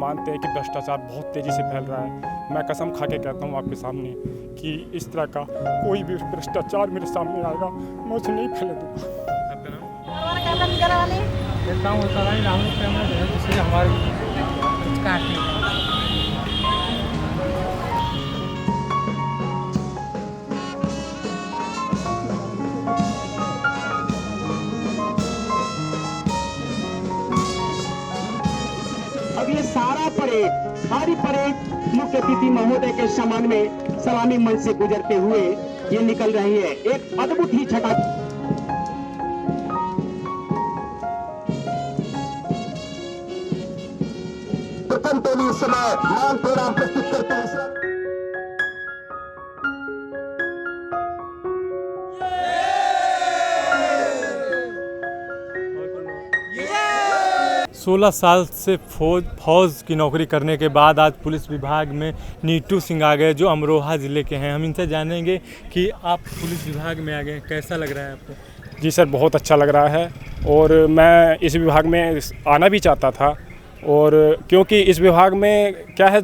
मानते हैं कि भ्रष्टाचार बहुत तेज़ी से फैल रहा है। मैं कसम खा के कहता हूँ आपके सामने कि इस तरह का कोई भी भ्रष्टाचार मेरे सामने आएगा मैं उसे नहीं फैलने दूँगा। अब ये सारी परेड मुख्य अतिथि महोदय के सम्मान में सलामी मंच से गुजरते हुए ये निकल रही है। एक अद्भुत ही छटा प्रथम इस समय मान प्रोग्राम प्रस्तुत करते हैं। सोलह साल से फौज की नौकरी करने के बाद आज पुलिस विभाग में नीटू सिंह आ गए जो अमरोहा ज़िले के हैं। हम इनसे जानेंगे कि आप पुलिस विभाग में आ गए, कैसा लग रहा है आपको? जी सर, बहुत अच्छा लग रहा है और मैं इस विभाग में आना भी चाहता था। और क्योंकि इस विभाग में क्या है,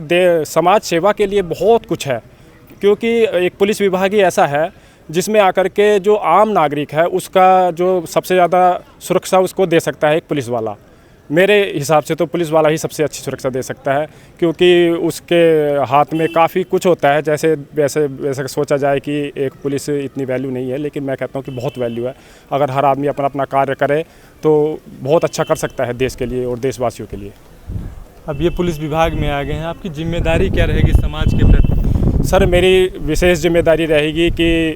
समाज सेवा के लिए बहुत कुछ है। क्योंकि एक पुलिस विभाग ही ऐसा है जिसमें आकर के जो आम नागरिक है उसका जो सबसे ज़्यादा सुरक्षा उसको दे सकता है एक पुलिस वाला। मेरे हिसाब से तो पुलिस वाला ही सबसे अच्छी सुरक्षा दे सकता है, क्योंकि उसके हाथ में काफ़ी कुछ होता है। वैसे सोचा जाए कि एक पुलिस इतनी वैल्यू नहीं है, लेकिन मैं कहता हूँ कि बहुत वैल्यू है। अगर हर आदमी अपना अपना कार्य करे तो बहुत अच्छा कर सकता है देश के लिए और देशवासियों के लिए। अब ये पुलिस विभाग में आ गए हैं, आपकी जिम्मेदारी क्या रहेगी समाज के प्रति? सर, मेरी विशेष जिम्मेदारी रहेगी कि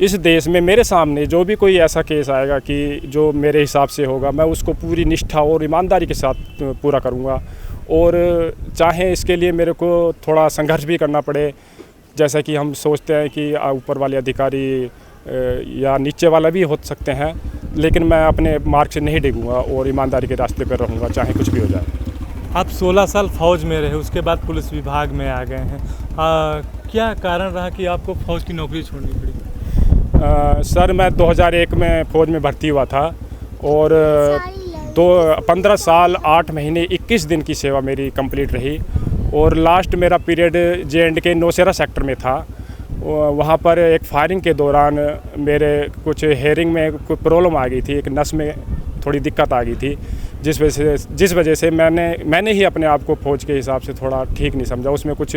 इस देश में मेरे सामने जो भी कोई ऐसा केस आएगा कि जो मेरे हिसाब से होगा, मैं उसको पूरी निष्ठा और ईमानदारी के साथ पूरा करूंगा। और चाहे इसके लिए मेरे को थोड़ा संघर्ष भी करना पड़े, जैसा कि हम सोचते हैं कि ऊपर वाले अधिकारी या नीचे वाला भी हो सकते हैं, लेकिन मैं अपने मार्ग से नहीं डिगूंगा और ईमानदारी के रास्ते पर रहूँगा, चाहे कुछ भी हो जाए। आप 16 साल फौज में रहे, उसके बाद पुलिस विभाग में आ गए हैं। क्या कारण रहा कि आपको फौज की नौकरी छोड़नी पड़ी? सर, मैं 2001 में फ़ौज में भर्ती हुआ था और 15 साल 8 महीने 21 दिन की सेवा मेरी कंप्लीट रही। और लास्ट मेरा पीरियड J&K नौशेरा सेक्टर में था। वहाँ पर एक फायरिंग के दौरान मेरे कुछ हेयरिंग में कोई प्रॉब्लम आ गई थी, एक नस में थोड़ी दिक्कत आ गई थी, जिस वजह से मैंने ही अपने आप को फ़ौज के हिसाब से थोड़ा ठीक नहीं समझा। उसमें कुछ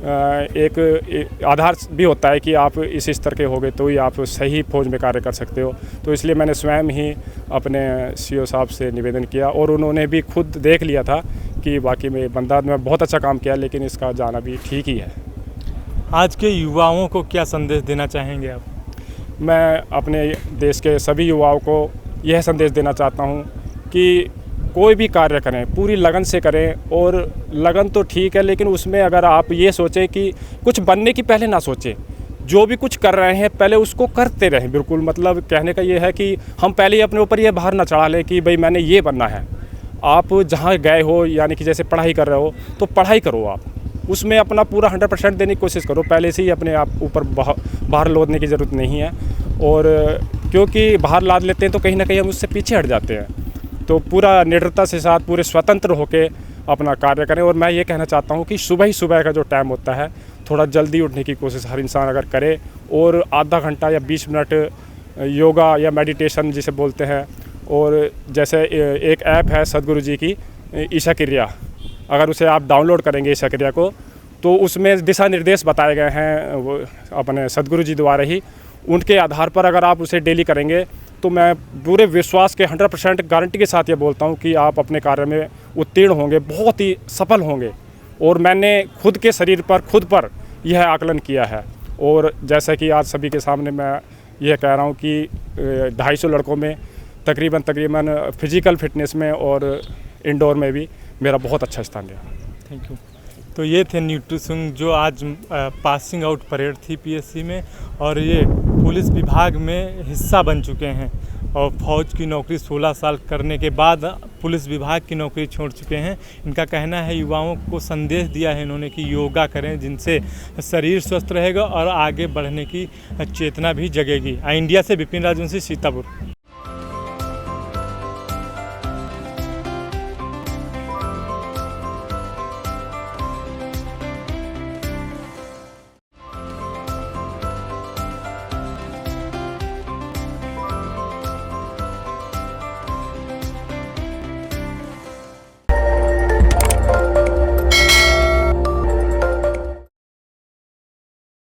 एक आधार भी होता है कि आप इस स्तर के हो गए तो ही आप सही फ़ौज में कार्य कर सकते हो। तो इसलिए मैंने स्वयं ही अपने CO साहब से निवेदन किया और उन्होंने भी खुद देख लिया था कि वाकई में बंदा ने बहुत अच्छा काम किया, लेकिन इसका जाना भी ठीक ही है। आज के युवाओं को क्या संदेश देना चाहेंगे आप? मैं अपने देश के सभी युवाओं को यह संदेश देना चाहता हूँ कि कोई भी कार्य करें पूरी लगन से करें। और लगन तो ठीक है, लेकिन उसमें अगर आप ये सोचें कि कुछ बनने की पहले ना सोचें, जो भी कुछ कर रहे हैं पहले उसको करते रहें। बिल्कुल, मतलब कहने का ये है कि हम पहले ही अपने ऊपर ये भार ना चढ़ा लें कि भाई मैंने ये बनना है। आप जहाँ गए हो, यानी कि जैसे पढ़ाई कर रहे हो तो पढ़ाई करो, आप उसमें अपना पूरा 100% देने की कोशिश करो। पहले से ही अपने आप ऊपर बाहर लादने की ज़रूरत नहीं है। और क्योंकि बाहर लाद लेते हैं तो कहीं ना कहीं हम उससे पीछे हट जाते हैं। तो पूरा निडरता से साथ पूरे स्वतंत्र होकर अपना कार्य करें। और मैं ये कहना चाहता हूँ कि सुबह ही सुबह का जो टाइम होता है, थोड़ा जल्दी उठने की कोशिश हर इंसान अगर करे और आधा घंटा या 20 मिनट योगा या मेडिटेशन जिसे बोलते हैं, और जैसे एक ऐप है सदगुरु जी की ईशा क्रिया, अगर उसे आप डाउनलोड करेंगे ईशा क्रिया को, तो उसमें दिशा निर्देश बताए गए हैं वो अपने सदगुरु जी द्वारा ही। उनके आधार पर अगर आप उसे डेली करेंगे तो मैं पूरे विश्वास के 100% गारंटी के साथ ये बोलता हूँ कि आप अपने कार्य में उत्तीर्ण होंगे, बहुत ही सफल होंगे। और मैंने खुद के शरीर पर खुद पर यह आकलन किया है। और जैसा कि आज सभी के सामने मैं यह कह रहा हूँ कि 250 लड़कों में तकरीबन फिजिकल फिटनेस में और इंडोर में भी मेरा बहुत अच्छा स्थान रहा। Thank you. तो ये थे नीटू सिंह जो आज पासिंग आउट परेड थी PSC में, और ये पुलिस विभाग में हिस्सा बन चुके हैं और फौज की नौकरी 16 साल करने के बाद पुलिस विभाग की नौकरी छोड़ चुके हैं। इनका कहना है, युवाओं को संदेश दिया है इन्होंने कि योगा करें, जिनसे शरीर स्वस्थ रहेगा और आगे बढ़ने की चेतना भी जगेगी। इंडिया से विपिन राजवंशी, सीतापुर।